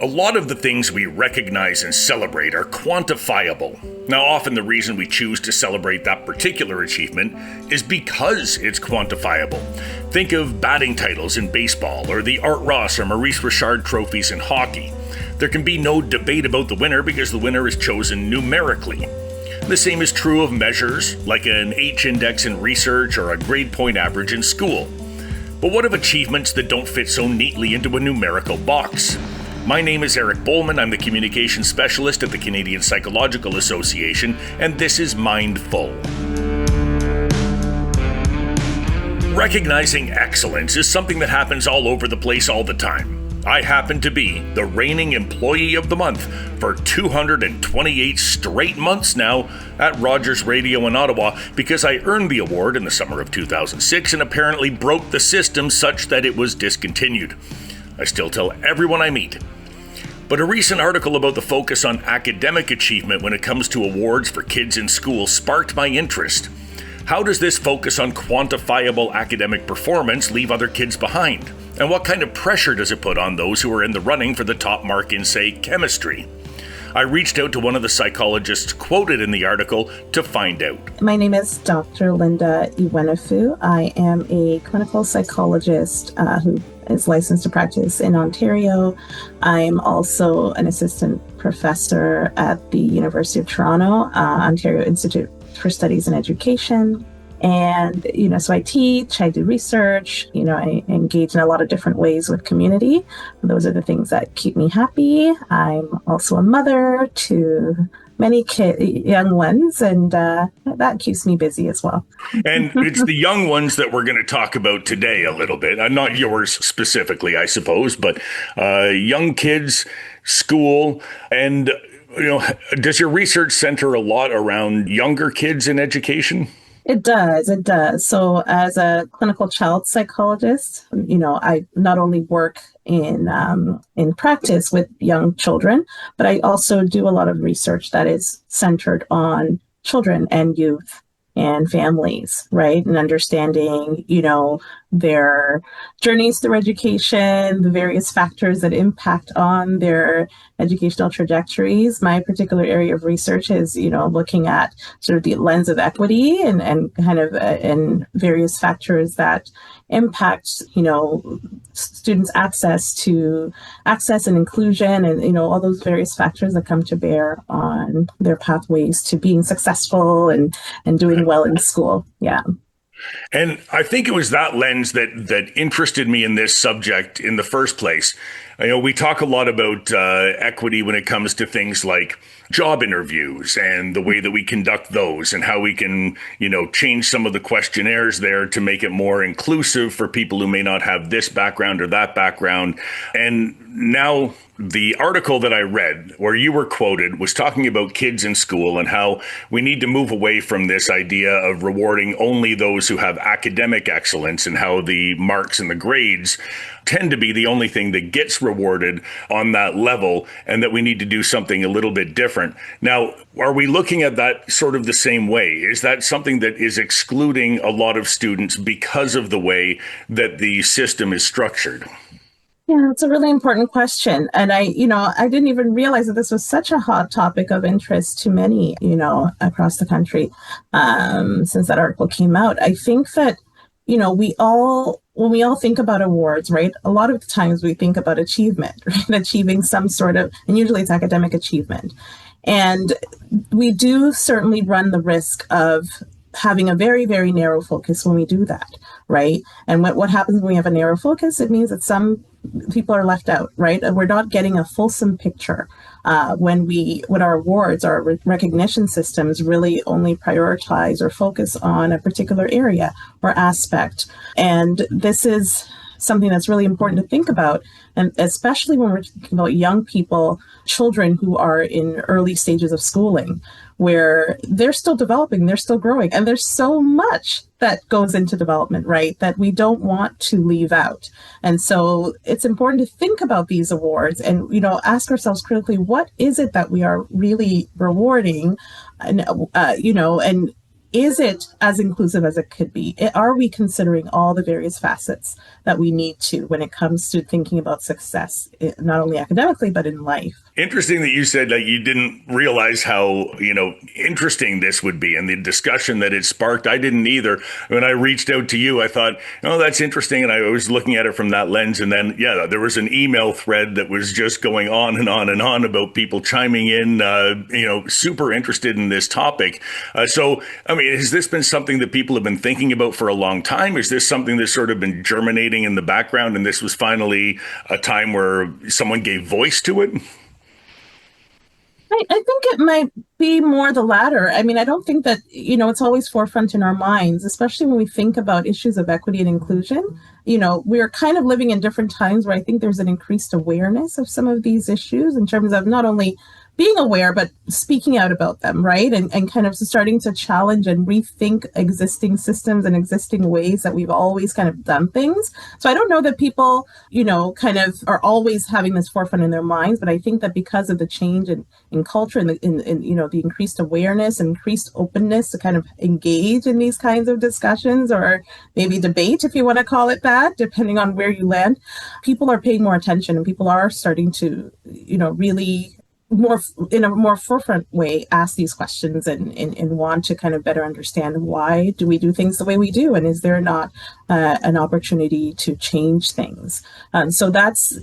A lot of the things we recognize and celebrate are quantifiable. Now, often the reason we choose to celebrate that particular achievement is because it's quantifiable. Think of batting titles in baseball, or the Art Ross or Maurice Richard trophies in hockey. There can be no debate about the winner because the winner is chosen numerically. The same is true of measures like an H-index in research or a grade point average in school. But what of achievements that don't fit so neatly into a numerical box? My name is Eric Bowman. I'm the communications specialist at the Canadian Psychological Association, and this is Mindful. Recognizing excellence is something that happens all over the place all the time. I happen to be the reigning employee of the month for 228 straight months now at Rogers Radio in Ottawa because I earned the award in the summer of 2006 and apparently broke the system such that it was discontinued. I still tell everyone I meet. But a recent article about the focus on academic achievement when it comes to awards for kids in school sparked my interest. How does this focus on quantifiable academic performance leave other kids behind? And what kind of pressure does it put on those who are in the running for the top mark in, say, chemistry? I reached out to one of the psychologists quoted in the article to find out. My name is Dr. Linda Iwenofu. I am a clinical psychologist who is licensed to practice in Ontario. I'm also an assistant professor at the University of Toronto, Ontario Institute for Studies in Education. And, so I teach, I do research, I engage in a lot of different ways with community. Those are the things that keep me happy. I'm also a mother to many young ones, and that keeps me busy as well. And it's the young ones that we're going to talk about today a little bit. Not yours specifically, I suppose, but young kids, school, and, does your research center a lot around younger kids in education? It does. So as a clinical child psychologist, I not only work in practice with young children, but I also do a lot of research that is centered on children and youth and families, right? And understanding, their journeys through education, the various factors that impact on their educational trajectories. My particular area of research is, looking at sort of the lens of equity and kind of and various factors that impact, students' access and inclusion and, all those various factors that come to bear on their pathways to being successful and doing well in school. Yeah. And I think it was that lens that interested me in this subject in the first place. We talk a lot about equity when it comes to things like job interviews and the way that we conduct those and how we can, change some of the questionnaires there to make it more inclusive for people who may not have this background or that background. And now the article that I read where you were quoted was talking about kids in school and how we need to move away from this idea of rewarding only those who have academic excellence and how the marks and the grades tend to be the only thing that gets rewarded on that level, and that we need to do something a little bit different. Now, are we looking at that sort of the same way? Is that something that is excluding a lot of students because of the way that the system is structured? Yeah, it's a really important question. And I didn't even realize that this was such a hot topic of interest to many, across the country since that article came out. I think that, when we all think about awards, right, a lot of the times we think about achievement, right, achieving some sort of, and usually it's academic achievement. And we do certainly run the risk of having a very, very narrow focus when we do that, right? And what happens when we have a narrow focus? It means that some people are left out, right? And we're not getting a fulsome picture when our awards, our recognition systems really only prioritize or focus on a particular area or aspect. And this is something that's really important to think about, and especially when we're talking about young people, children who are in early stages of schooling, where they're still developing, they're still growing, and there's so much that goes into development, right, that we don't want to leave out. And so it's important to think about these awards and, ask ourselves critically, what is it that we are really rewarding? And, is it as inclusive as it could be? Are we considering all the various facets that we need to when it comes to thinking about success, not only academically, but in life? Interesting that you said that you didn't realize how, interesting this would be and the discussion that it sparked. I didn't either. When I reached out to you, I thought, oh, that's interesting. And I was looking at it from that lens. And then, yeah, there was an email thread that was just going on and on and on about people chiming in, super interested in this topic. So, I mean, has this been something that people have been thinking about for a long time? Is this something that's sort of been germinating in the background and this was finally a time where someone gave voice to it? I think it might be more the latter. I mean, I don't think that, it's always forefront in our minds, especially when we think about issues of equity and inclusion. We're kind of living in different times where I think there's an increased awareness of some of these issues in terms of not only being aware, but speaking out about them, right? And kind of starting to challenge and rethink existing systems and existing ways that we've always kind of done things. So I don't know that people, kind of are always having this forefront in their minds, but I think that because of the change in culture and the increased awareness and increased openness to kind of engage in these kinds of discussions or maybe debate, if you want to call it that, depending on where you land, people are paying more attention and people are starting to, really more in a more forefront way ask these questions and want to kind of better understand why do we do things the way we do, and is there not an opportunity to change things. So that's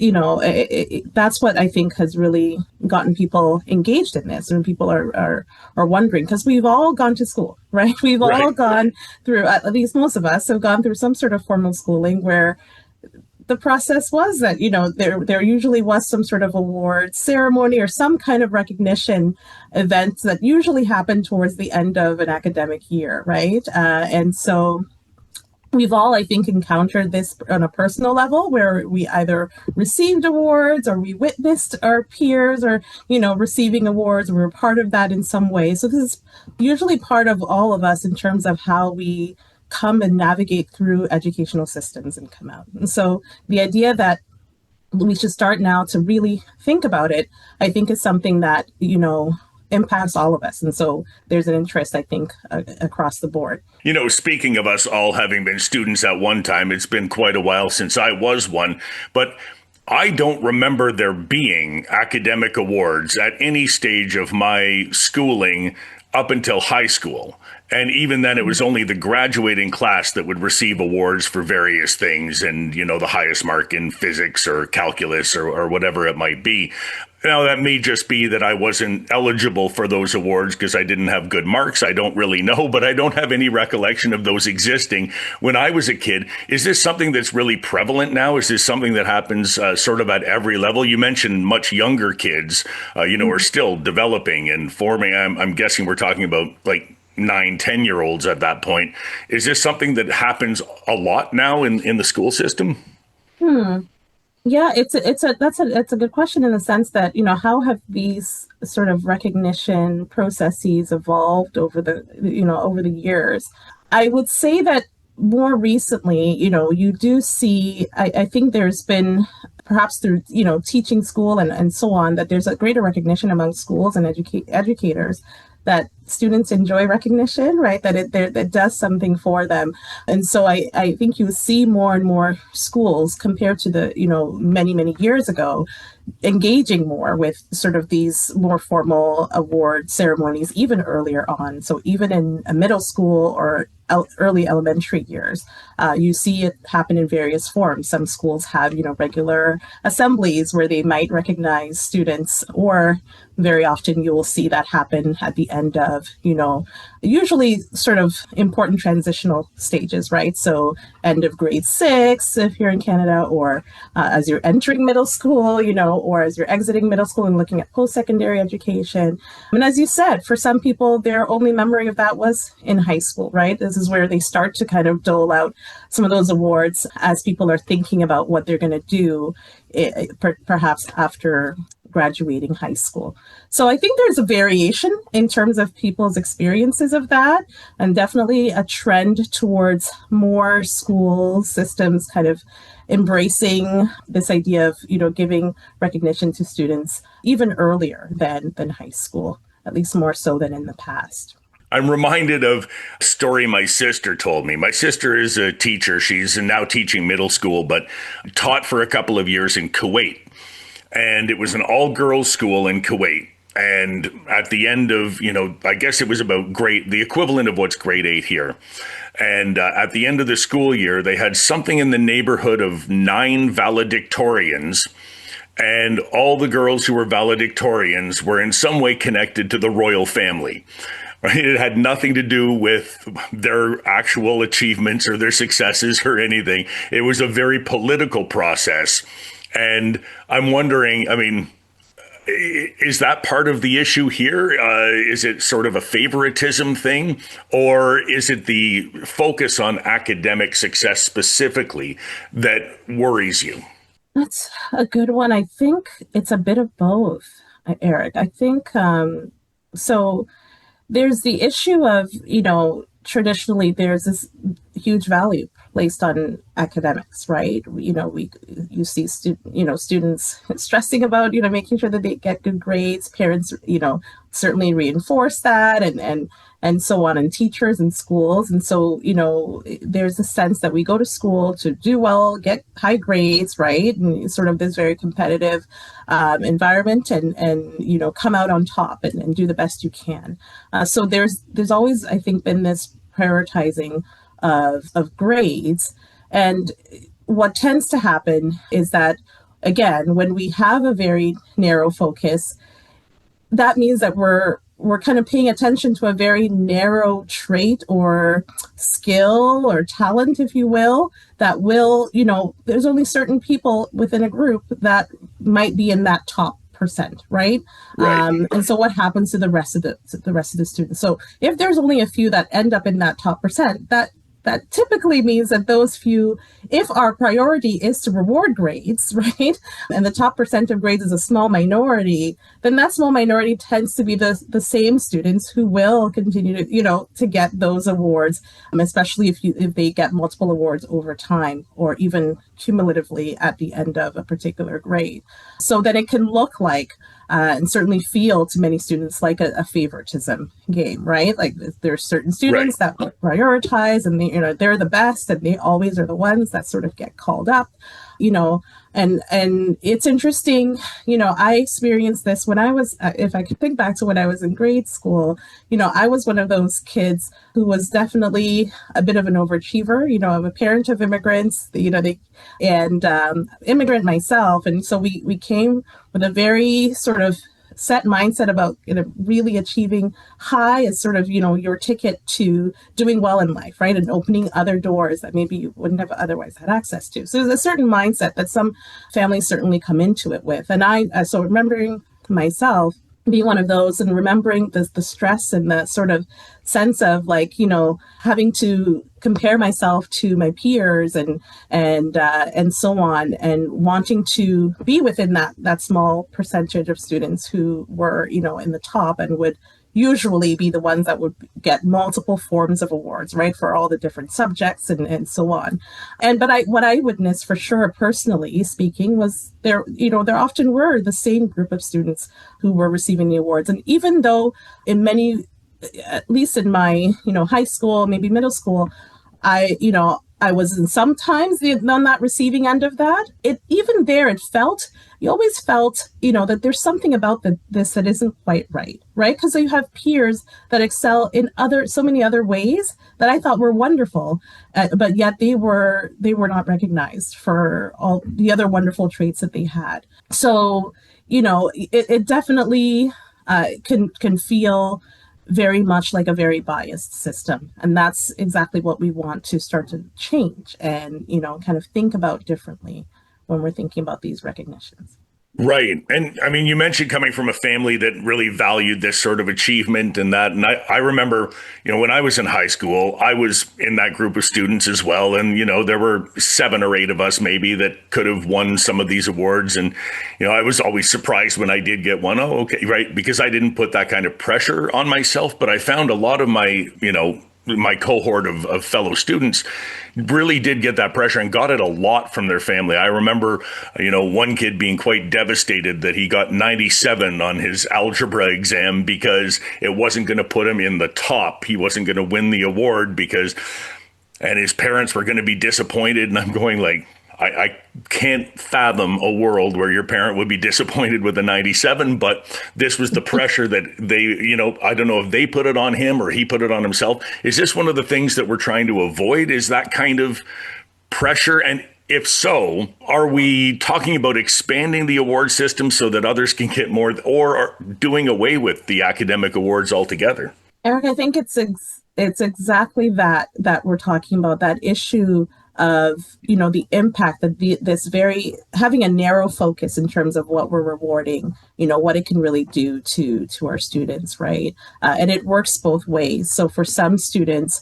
that's what I think has really gotten people engaged in this, and people are wondering, because we've all gone to school, right? We've all gone through, at least most of us have gone through some sort of formal schooling where the process was that, there usually was some sort of award ceremony or some kind of recognition event that usually happened towards the end of an academic year, right? And so we've all, I think, encountered this on a personal level where we either received awards or we witnessed our peers or, receiving awards, or we were part of that in some way. So this is usually part of all of us in terms of how we come and navigate through educational systems and come out. And so the idea that we should start now to really think about it, I think is something that, impacts all of us. And so there's an interest, I think, across the board. Speaking of us all having been students at one time, it's been quite a while since I was one, but I don't remember there being academic awards at any stage of my schooling up until high school. And even then, it was only the graduating class that would receive awards for various things and, the highest mark in physics or calculus or whatever it might be. Now, that may just be that I wasn't eligible for those awards because I didn't have good marks. I don't really know, but I don't have any recollection of those existing when I was a kid. Is this something that's really prevalent now? Is this something that happens sort of at every level? You mentioned much younger kids, are still developing and forming. I'm guessing we're talking about like 9-10-year-olds at that point. Is this something that happens a lot now in the school system? Yeah, that's a good question in the sense that, how have these sort of recognition processes evolved over the years? I would say that more recently, you do see, I think there's been perhaps through, teaching school and so on, that there's a greater recognition among schools and educators that students enjoy recognition, right? That it does something for them. And so I think you see more and more schools compared to the, many, many years ago, engaging more with sort of these more formal award ceremonies, even earlier on. So even in a middle school or early elementary years, you see it happen in various forms. Some schools have, regular assemblies where they might recognize students, or very often you will see that happen at the end of, usually sort of important transitional stages, right? So end of grade 6, if you're in Canada, or as you're entering middle school, or as you're exiting middle school and looking at post-secondary education. And as you said, for some people, their only memory of that was in high school, right? This is where they start to kind of dole out some of those awards as people are thinking about what they're going to do, perhaps after graduating high school. So I think there's a variation in terms of people's experiences of that, and definitely a trend towards more school systems kind of embracing this idea of, giving recognition to students even earlier than high school, at least more so than in the past. I'm reminded of a story my sister told me. My sister is a teacher. She's now teaching middle school, but taught for a couple of years in Kuwait. And it was an all girls school in Kuwait. And at the end of, I guess it was about the equivalent of what's grade 8 here. And at the end of the school year, they had something in the neighborhood of 9 valedictorians. And all the girls who were valedictorians were in some way connected to the royal family. Right? It had nothing to do with their actual achievements or their successes or anything. It was a very political process. And I'm wondering, is that part of the issue here? Is it sort of a favoritism thing? Or is it the focus on academic success specifically that worries you? That's a good one. I think it's a bit of both, Eric. I think so. There's the issue of, traditionally there's this huge value placed on academics, right? You see students stressing about, making sure that they get good grades. Parents, certainly reinforce that and so on, and teachers and schools. And so, there's a sense that we go to school to do well, get high grades, right? And sort of this very competitive environment and come out on top and do the best you can. So there's always, I think, been this prioritizing of grades. And what tends to happen is that, again, when we have a very narrow focus, that means that we're kind of paying attention to a very narrow trait or skill or talent, if you will, that will, there's only certain people within a group that might be in that top percent, right? And so what happens to the rest of the students? So if there's only a few that end up in that top percent, that typically means that those few, if our priority is to reward grades, right, and the top percent of grades is a small minority, then that small minority tends to be the same students who will continue to get those awards, especially if they get multiple awards over time or even cumulatively at the end of a particular grade. So that it can look like and certainly feel to many students like a favoritism game, right? Like there's certain students that prioritize and they're the best and they always are the ones that sort of get called up, and it's interesting, I experienced this when I was, if I could think back to when I was in grade school, I was one of those kids who was definitely a bit of an overachiever. I'm a parent of immigrants, immigrant myself. And so we came with a very sort of set mindset about really achieving high as sort of your ticket to doing well in life, right, and opening other doors that maybe you wouldn't have otherwise had access to. So there's a certain mindset that some families certainly come into it with, and so remembering myself being one of those and remembering the stress and the sort of sense of having to compare myself to my peers and so on, and wanting to be within that small percentage of students who were, in the top and would usually be the ones that would get multiple forms of awards, right, for all the different subjects and so on. But what I witnessed for sure, personally speaking, was there often were the same group of students who were receiving the awards. And even though in many, at least in my, high school, maybe middle school, I was sometimes on that receiving end of that. Even there, you always felt, that there's something about this that isn't quite right? Because you have peers that excel in so many other ways that I thought were wonderful, but yet they were not recognized for all the other wonderful traits that they had. So, it definitely can feel very much like a very biased system. And that's exactly what we want to start to change and, kind of think about differently when we're thinking about these recognitions. Right. And you mentioned coming from a family that really valued this sort of achievement and that. And I remember, when I was in high school, I was in that group of students as well. And, there were 7 or 8 of us maybe that could have won some of these awards. And, I was always surprised when I did get one. Oh, okay. Right. Because I didn't put that kind of pressure on myself. But I found a lot of my, my cohort of fellow students really did get that pressure and got it a lot from their family. I remember, one kid being quite devastated that he got 97 on his algebra exam because it wasn't going to put him in the top. He wasn't going to win the award and his parents were going to be disappointed. And I'm going like, I can't fathom a world where your parent would be disappointed with a 97, but this was the pressure that they, I don't know if they put it on him or he put it on himself. Is this one of the things that we're trying to avoid? Is that kind of pressure? And if so, are we talking about expanding the award system so that others can get more, or doing away with the academic awards altogether? Eric, I think it's exactly that we're talking about, that issue of the impact that this very having a narrow focus in terms of what we're rewarding, what it can really do to our students, right? And it works both ways. So for some students,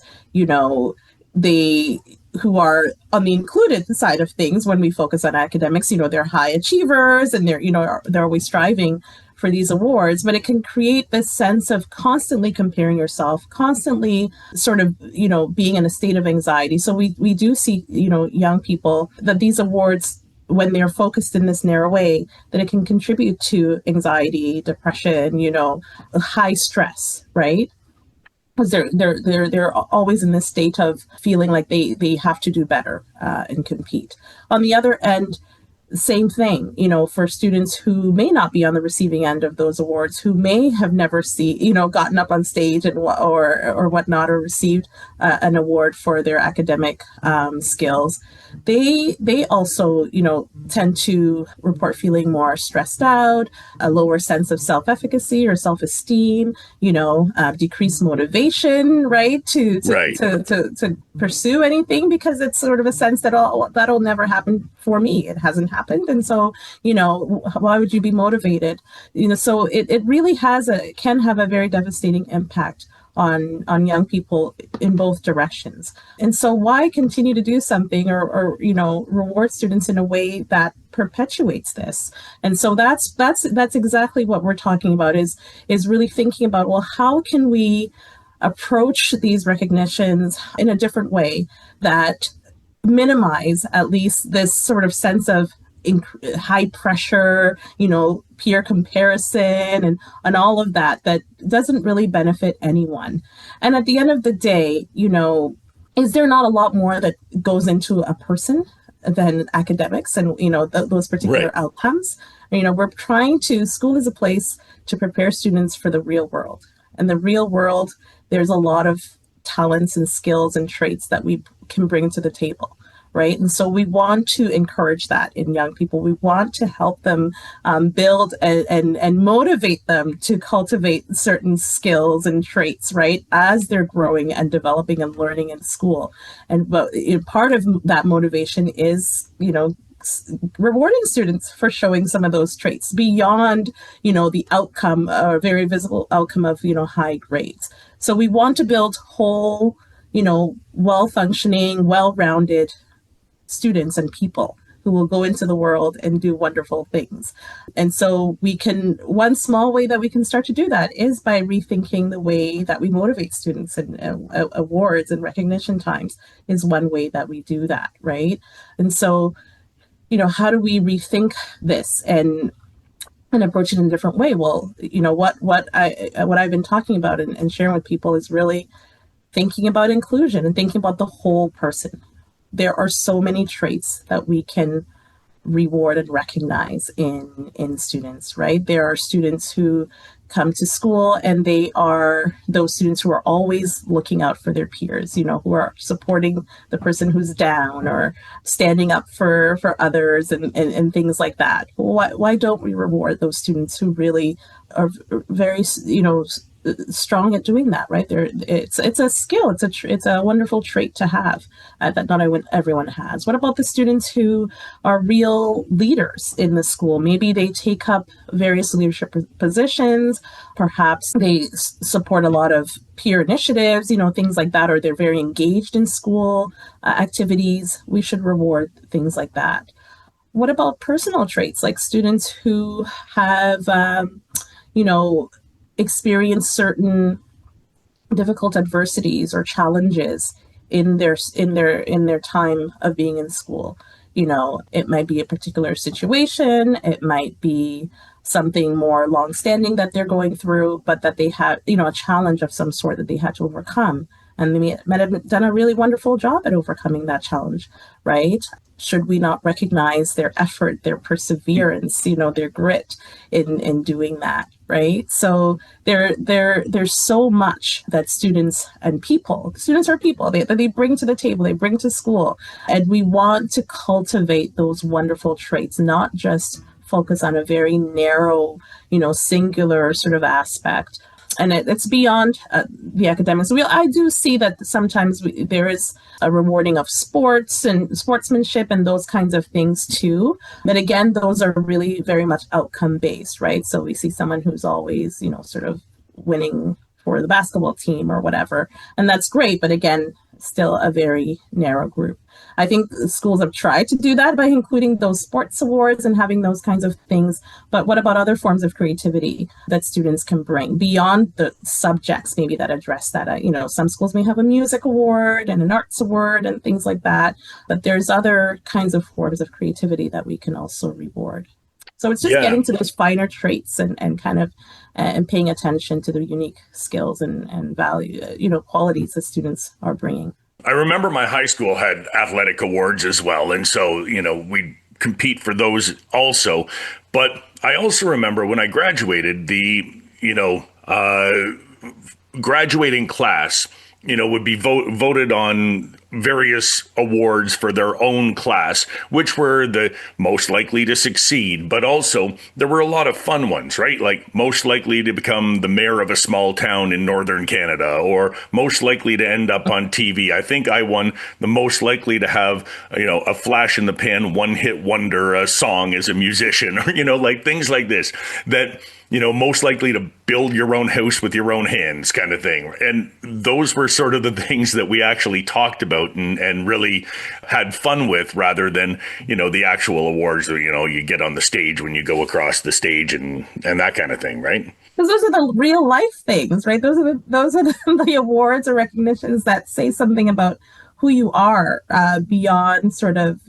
they who are on the included side of things, when we focus on academics, they're high achievers and they're always striving for these awards, but it can create this sense of constantly comparing yourself, constantly sort of, being in a state of anxiety. So we do see, young people, that these awards, when they're focused in this narrow way, that it can contribute to anxiety, depression, high stress, right? Because they're always in this state of feeling like they have to do better and compete. On the other end, same thing, for students who may not be on the receiving end of those awards, who may have never gotten up on stage and or whatnot, or received an award for their academic skills. They also, tend to report feeling more stressed out, a lower sense of self-efficacy or self-esteem, decreased motivation, right, to pursue anything, because it's sort of a sense that that'll never happen for me. It hasn't happened, and so why would you be motivated? So it really can have a very devastating impact on young people in both directions. And so why continue to do something or reward students in a way that perpetuates this? And so that's exactly what we're talking about, is really thinking about, well, how can we approach these recognitions in a different way that minimize at least this sort of sense of high pressure, peer comparison and all of that doesn't really benefit anyone. And at the end of the day, is there not a lot more that goes into a person than academics and, those particular Right. outcomes? School is a place to prepare students for the real world. And the real world, there's a lot of talents and skills and traits that we can bring to the table. Right. And so we want to encourage that in young people. We want to help them build and motivate them to cultivate certain skills and traits, right, as they're growing and developing and learning in school. And part of that motivation is, rewarding students for showing some of those traits beyond, the outcome, or very visible outcome of, high grades. So we want to build whole, well-functioning, well-rounded students and people who will go into the world and do wonderful things. And so one small way that we can start to do that is by rethinking the way that we motivate students, and awards and recognition times is one way that we do that, right? And so, how do we rethink this and approach it in a different way? Well, what I've been talking about and sharing with people is really thinking about inclusion and thinking about the whole person. There are so many traits that we can reward and recognize in students, right? There are students who come to school and they are those students who are always looking out for their peers, who are supporting the person who's down or standing up for others and things like that. Why don't we reward those students who really are very, strong at doing that, right? It's a skill. It's a wonderful trait to have that not everyone has. What about the students who are real leaders in the school? Maybe they take up various leadership positions. Perhaps they support a lot of peer initiatives, things like that, or they're very engaged in school activities. We should reward things like that. What about personal traits, like students who have, experience certain difficult adversities or challenges in their time of being in school. It might be a particular situation, it might be something more long-standing that they're going through, but that they have, a challenge of some sort that they had to overcome. And they might have done a really wonderful job at overcoming that challenge, right? Should we not recognize their effort, their perseverance, their grit in doing that, right? So there's so much that students are people that they bring to the table, they bring to school, and we want to cultivate those wonderful traits, not just focus on a very narrow, singular sort of aspect. And it's beyond the academics. I do see that sometimes there is a rewarding of sports and sportsmanship and those kinds of things too. But again, those are really very much outcome based, right? So we see someone who's always, sort of winning for the basketball team or whatever. And that's great. But again, still a very narrow group. I think schools have tried to do that by including those sports awards and having those kinds of things. But what about other forms of creativity that students can bring beyond the subjects maybe that address that? Some schools may have a music award and an arts award and things like that. But there's other kinds of forms of creativity that we can also reward. So it's just getting to those finer traits and kind of and paying attention to the unique skills and value, qualities that students are bringing. I remember my high school had athletic awards as well. And so, we compete for those also. But I also remember when I graduated, the, graduating class, would be voted on various awards for their own class, which were the most likely to succeed. But also there were a lot of fun ones, right? Like most likely to become the mayor of a small town in northern Canada, or most likely to end up on TV. I think I won the most likely to have, a flash in the pan, one hit wonder, a song as a musician, or, like things like this that, most likely to build your own house with your own hands kind of thing. And those were sort of the things that we actually talked about and really had fun with, rather than, the actual awards that, you get on the stage when you go across the stage and that kind of thing, right? Because those are the real life things, right? Those are the awards or recognitions that say something about who you are beyond sort of,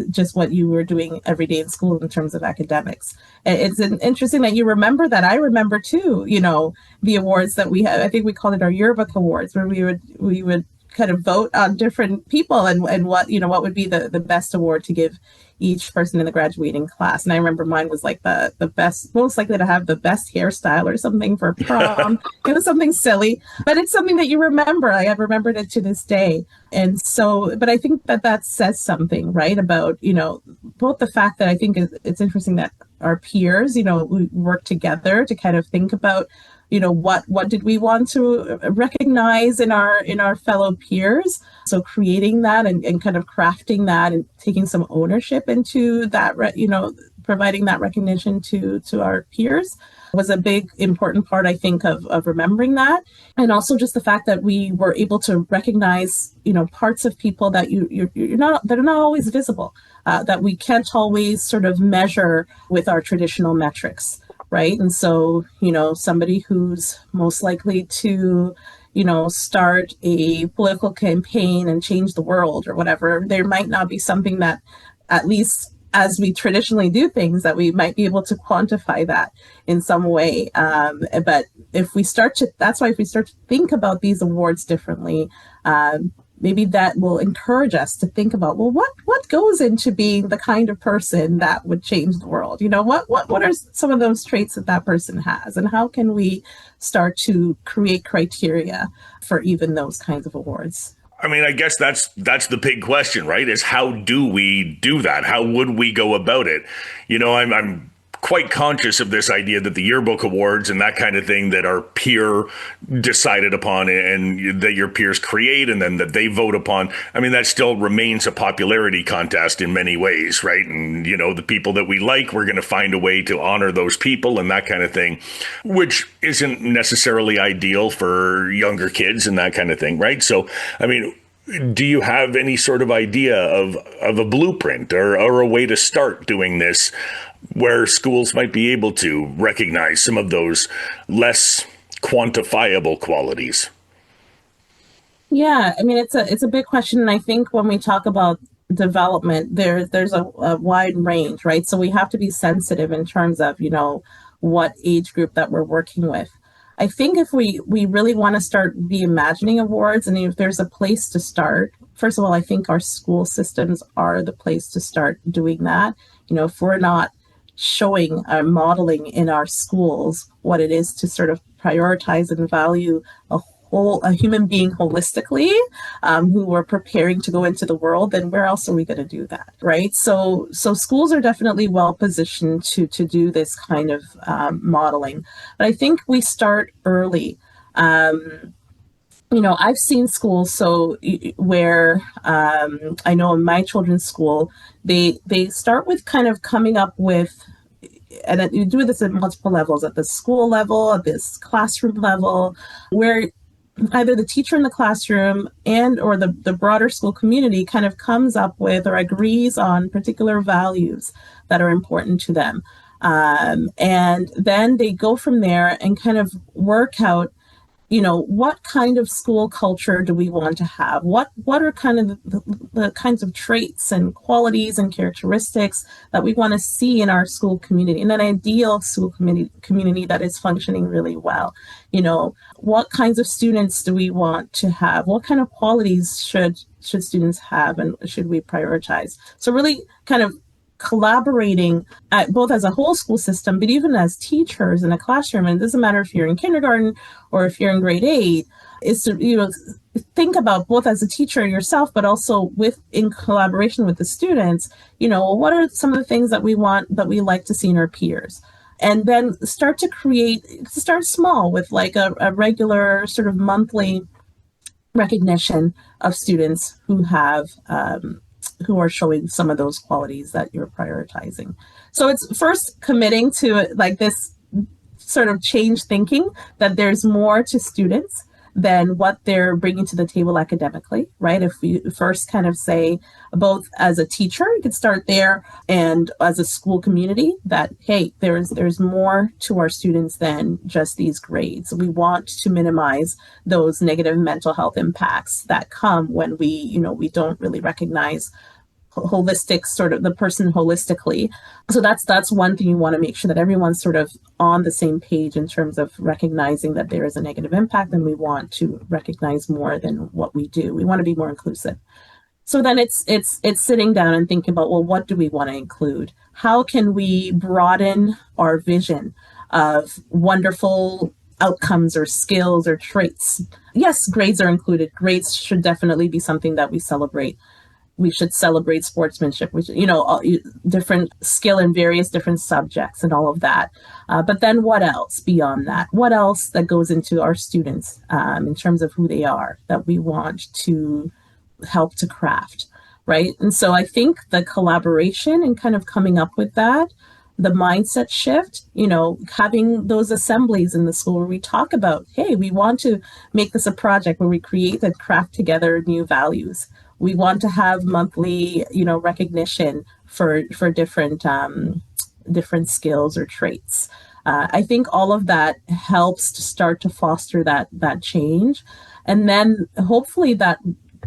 just what you were doing every day in school in terms of academics. It's interesting that you remember that. I remember too, the awards that we had. I think we called it our yearbook awards, where we would kind of vote on different people and what would be the best award to give each person in the graduating class. And I remember mine was like the best, most likely to have the best hairstyle or something for prom. It was something silly, but it's something that you remember. I have remembered it to this day. And so, but I think that says something, right, about, both the fact that I think it's interesting that our peers, we work together to kind of think about, what did we want to recognize in our fellow peers? So creating that and kind of crafting that and taking some ownership into that, providing that recognition to our peers was a big important part, I think, of remembering that. And also just the fact that we were able to recognize, parts of people that that are not always visible, that we can't always sort of measure with our traditional metrics. Right. And so, somebody who's most likely to, start a political campaign and change the world or whatever, there might not be something that, at least as we traditionally do things, that we might be able to quantify that in some way. But if we start to think about these awards differently, maybe that will encourage us to think about, well, what goes into being the kind of person that would change the world? What are some of those traits that person has, and how can we start to create criteria for even those kinds of awards? I mean, I guess that's the big question, right? Is how do we do that? How would we go about it? I'm quite conscious of this idea that the yearbook awards and that kind of thing that are peer decided upon and that your peers create and then that they vote upon. I mean, that still remains a popularity contest in many ways, right? And, the people that we like, we're going to find a way to honor those people and that kind of thing, which isn't necessarily ideal for younger kids and that kind of thing, right? So, I mean, do you have any sort of idea of a blueprint or a way to start doing this, where schools might be able to recognize some of those less quantifiable qualities? Yeah, I mean it's a big question, and I think when we talk about development, there's a wide range, right? So we have to be sensitive in terms of what age group that we're working with. I think if we really want to start reimagining awards, and if there's a place to start, first of all, I think our school systems are the place to start doing that. If we're not showing or modeling in our schools what it is to sort of prioritize and value a human being holistically, who we're preparing to go into the world, then where else are we going to do that, right? So schools are definitely well positioned to do this kind of modeling, but I think we start early. I've seen schools where I know in my children's school, they start with kind of coming up with, and you do this at multiple levels, at the school level, at this classroom level, where either the teacher in the classroom and or the broader school community kind of comes up with or agrees on particular values that are important to them. And then they go from there and kind of work out, what kind of school culture do we want to have? What are kind of the kinds of traits and qualities and characteristics that we want to see in our school community, in an ideal school community that is functioning really well? What kinds of students do we want to have? What kind of qualities should students have, and should we prioritize? So really kind of collaborating both as a whole school system, but even as teachers in a classroom, and it doesn't matter if you're in kindergarten or if you're in grade 8, is to think about both as a teacher yourself, but also in collaboration with the students, what are some of the things that we like to see in our peers, and then start small with like a regular sort of monthly recognition of students who are showing some of those qualities that you're prioritizing. So it's first committing to like this sort of change thinking that there's more to students than what they're bringing to the table academically, right? If we first kind of say, both as a teacher, you could start there, and as a school community, that, hey, there's more to our students than just these grades. We want to minimize those negative mental health impacts that come when we don't really recognize holistic, sort of the person holistically. So that's one thing. You want to make sure that everyone's sort of on the same page in terms of recognizing that there is a negative impact, and we want to recognize more than what we do. We want to be more inclusive. So then it's sitting down and thinking about, well, what do we want to include? How can we broaden our vision of wonderful outcomes or skills or traits? Yes, grades are included. Grades should definitely be something that we celebrate. We should celebrate sportsmanship, which, different skill in various different subjects and all of that. But then what else beyond that? What else that goes into our students in terms of who they are that we want to help to craft, right? And so I think the collaboration and kind of coming up with that, the mindset shift, having those assemblies in the school where we talk about, hey, we want to make this a project where we create and craft together new values. We want to have monthly, recognition for different skills or traits. I think all of that helps to start to foster that change, and then hopefully that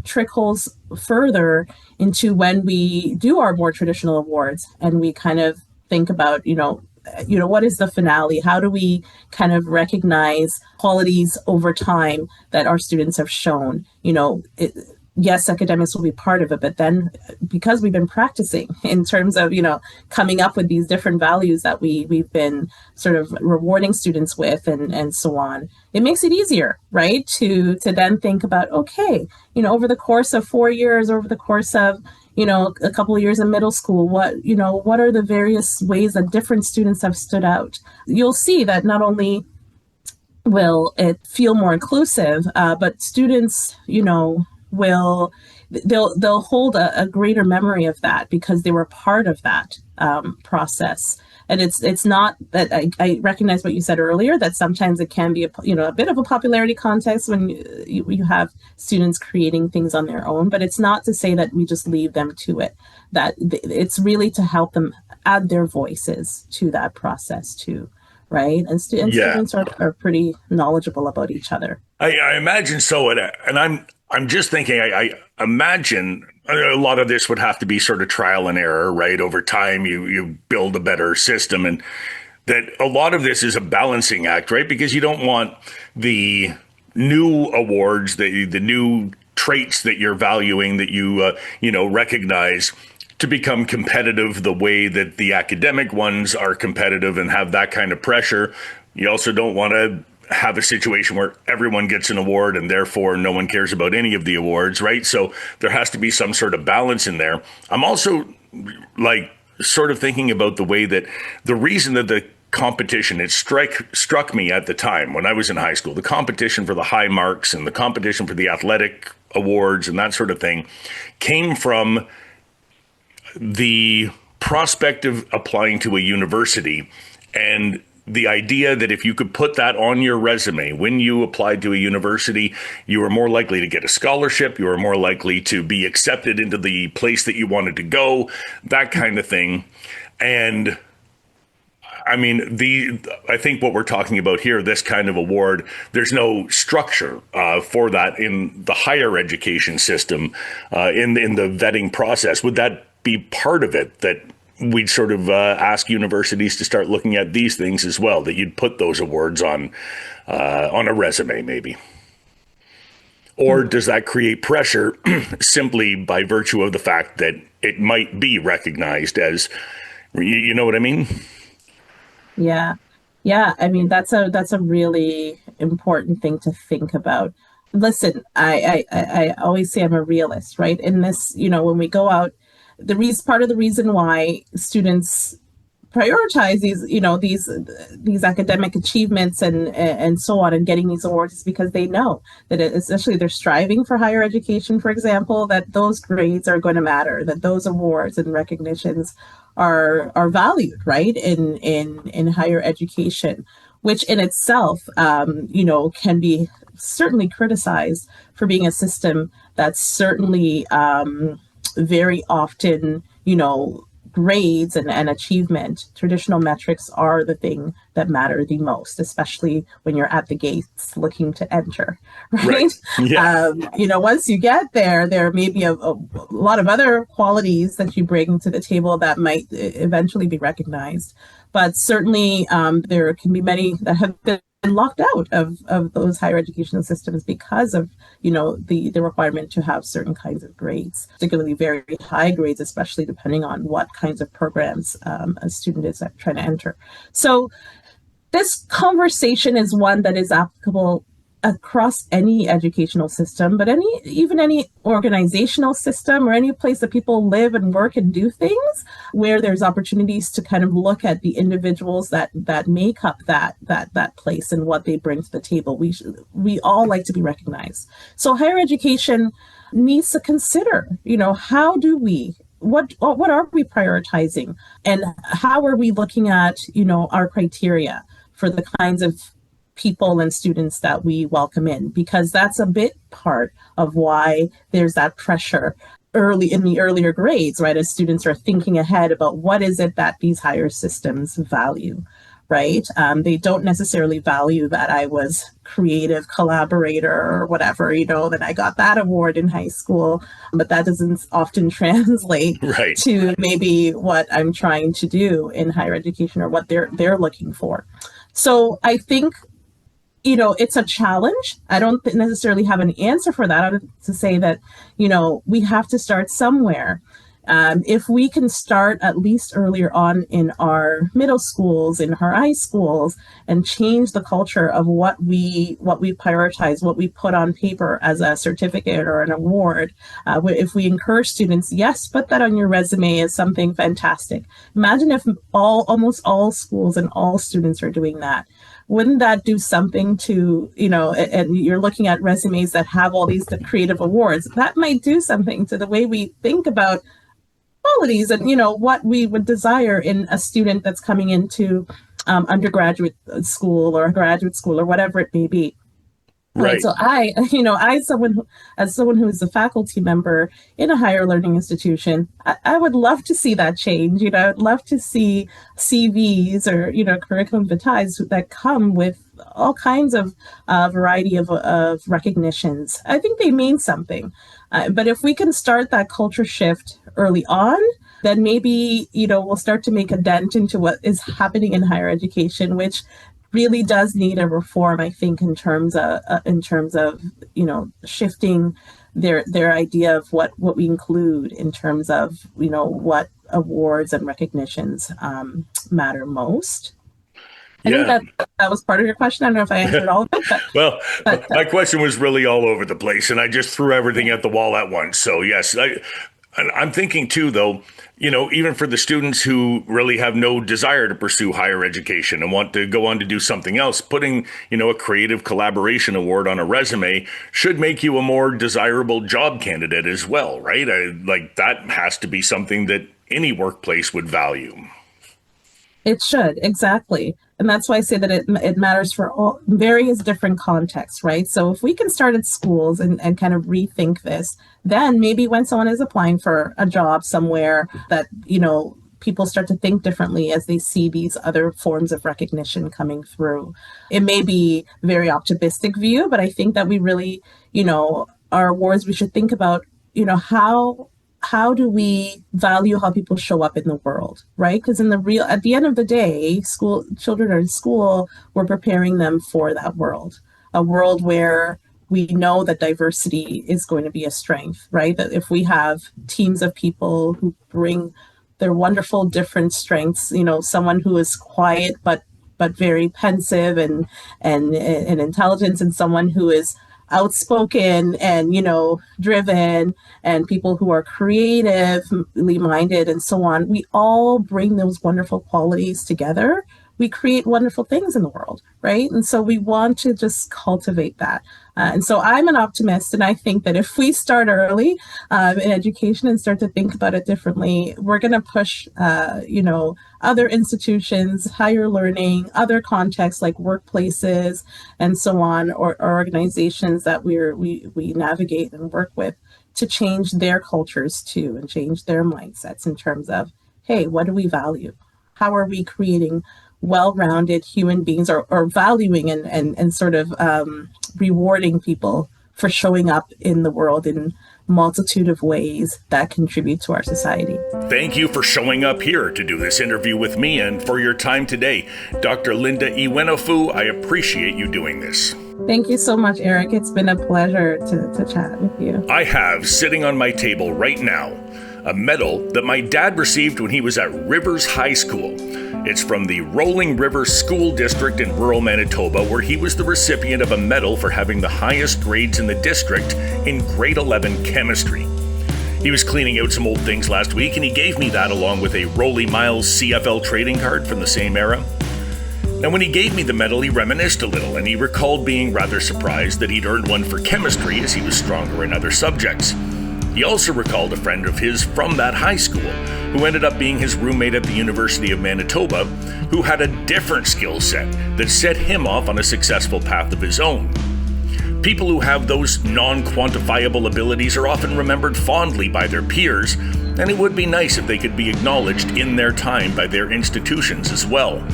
trickles further into when we do our more traditional awards, and we kind of think about, what is the finale? How do we kind of recognize qualities over time that our students have shown? Yes, academics will be part of it, but then because we've been practicing in terms of, coming up with these different values that we've been sort of rewarding students with and so on, it makes it easier, right? To then think about, okay, over the course of 4 years, over the course of, a couple of years in middle school, what are the various ways that different students have stood out? You'll see that not only will it feel more inclusive, but students, they'll hold a greater memory of that because they were part of that process. And it's not that I recognize what you said earlier, that sometimes it can be a bit of a popularity contest when you have students creating things on their own, but it's not to say that we just leave them to it. That it's really to help them add their voices to that process too, right? And Yeah, students are pretty knowledgeable about each other. I imagine so. And I'm just thinking, I imagine a lot of this would have to be sort of trial and error, right? Over time, you build a better system, and that a lot of this is a balancing act, right? Because you don't want the new awards, the new traits that you're valuing, that you recognize, to become competitive the way that the academic ones are competitive and have that kind of pressure. You also don't want to have a situation where everyone gets an award and therefore no one cares about any of the awards, right? So there has to be some sort of balance in there. I'm also like sort of thinking about the way that the reason that the competition, it struck me at the time when I was in high school, the competition for the high marks and the competition for the athletic awards and that sort of thing came from the prospect of applying to a university, and the idea that if you could put that on your resume when you applied to a university, you were more likely to get a scholarship, you were more likely to be accepted into the place that you wanted to go, that kind of thing. And I mean, I think what we're talking about here, this kind of award, there's no structure for that in the higher education system, in the vetting process. Would that be part of it, that we'd sort of ask universities to start looking at these things as well, that you'd put those awards on a resume maybe? Or does that create pressure simply by virtue of the fact that it might be recognized as, you know what I mean? Yeah. Yeah. I mean, that's a really important thing to think about. Listen, I always say I'm a realist, right? In this, when we go out, part of the reason why students prioritize these academic achievements and so on, and getting these awards, is because they know that especially they're striving for higher education, for example, that those grades are going to matter, that those awards and recognitions are valued, right, in higher education, which in itself can be certainly criticized for being a system that's certainly very often, grades and achievement, traditional metrics are the thing that matter the most, especially when you're at the gates looking to enter, Right. right? Yeah. Once you get there, there may be a lot of other qualities that you bring to the table that might eventually be recognized. But certainly there can be many that have been locked out of those higher educational systems because of the requirement to have certain kinds of grades, particularly very high grades, especially depending on what kinds of programs a student is trying to enter. So this conversation is one that is applicable across any educational system, but even any organizational system or any place that people live and work and do things, where there's opportunities to kind of look at the individuals that make up that place and what they bring to the table. We all like to be recognized. So higher education needs to consider, how do we what are we prioritizing, and how are we looking at our criteria for the kinds of people and students that we welcome in, because that's a bit part of why there's that pressure early in the earlier grades, right? As students are thinking ahead about what is it that these higher systems value, right? They don't necessarily value that I was creative collaborator or whatever, that I got that award in high school, but that doesn't often translate Right. to maybe what I'm trying to do in higher education or what they're looking for. So I think it's a challenge. I don't necessarily have an answer for that. I would to say that, we have to start somewhere. If we can start at least earlier on in our middle schools, in our high schools, and change the culture of what we prioritize, what we put on paper as a certificate or an award. If we encourage students, yes, put that on your resume as something fantastic. Imagine if almost all schools and all students are doing that. Wouldn't that do something to, and you're looking at resumes that have all these creative awards, that might do something to the way we think about qualities and, what we would desire in a student that's coming into undergraduate school or graduate school or whatever it may be. Right. Right. So as someone who is a faculty member in a higher learning institution, I would love to see that change. I'd love to see CVs or, curriculum vitae that come with all kinds of variety of recognitions. I think they mean something. But if we can start that culture shift early on, then maybe, we'll start to make a dent into what is happening in higher education, which really does need a reform, I think, in terms of shifting their idea of what we include in terms of what awards and recognitions matter most. I think Yeah. that was part of your question. I don't know if I answered all of it, Well, but my question was really all over the place, and I just threw everything at the wall at once. So yes, I'm thinking too, though, even for the students who really have no desire to pursue higher education and want to go on to do something else, putting, a creative collaboration award on a resume should make you a more desirable job candidate as well, right? Like that has to be something that any workplace would value. it should, exactly. And that's why I say that it matters for all various different contexts, right? So if we can start at schools and kind of rethink this, then maybe when someone is applying for a job somewhere that, people start to think differently as they see these other forms of recognition coming through. It may be a very optimistic view, but I think that we really, our awards, we should think about, how do we value how people show up in the world, right? Because at the end of the day, children are in school, we're preparing them for that world, a world where we know that diversity is going to be a strength, right? That if we have teams of people who bring their wonderful different strengths, someone who is quiet but very pensive and intelligence, and someone who is outspoken and driven, and people who are creatively minded and so on, we all bring those wonderful qualities together, we create wonderful things in the world, right? And so we want to just cultivate that. And so I'm an optimist, and I think that if we start early in education and start to think about it differently, we're going to push, other institutions, higher learning, other contexts like workplaces and so on, or organizations that we navigate and work with, to change their cultures too, and change their mindsets in terms of, hey, what do we value? How are we creating well-rounded human beings, or valuing and sort of rewarding people for showing up in the world in multitude of ways that contribute to our society. Thank you for showing up here to do this interview with me and for your time today. Dr. Linda Iwenofu, I appreciate you doing this. Thank you so much, Eric. It's been a pleasure to chat with you. I have sitting on my table right now a medal that my dad received when he was at Rivers High School. It's from the Rolling River School District in rural Manitoba, where he was the recipient of a medal for having the highest grades in the district in grade 11 chemistry. He was cleaning out some old things last week, and he gave me that along with a Rolly Miles CFL trading card from the same era. Now, when he gave me the medal, he reminisced a little, and he recalled being rather surprised that he'd earned one for chemistry, as he was stronger in other subjects. He also recalled a friend of his from that high school, who ended up being his roommate at the University of Manitoba, who had a different skill set that set him off on a successful path of his own. People who have those non-quantifiable abilities are often remembered fondly by their peers, and it would be nice if they could be acknowledged in their time by their institutions as well.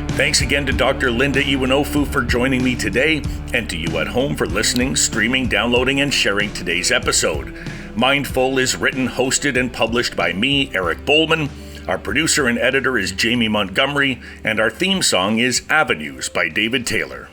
Thanks again to Dr. Linda Iwenofu for joining me today, and to you at home for listening, streaming, downloading, and sharing today's episode. Mindful is written, hosted, and published by me, Eric Bowman. Our producer and editor is Jamie Montgomery, and our theme song is Avenues by David Taylor.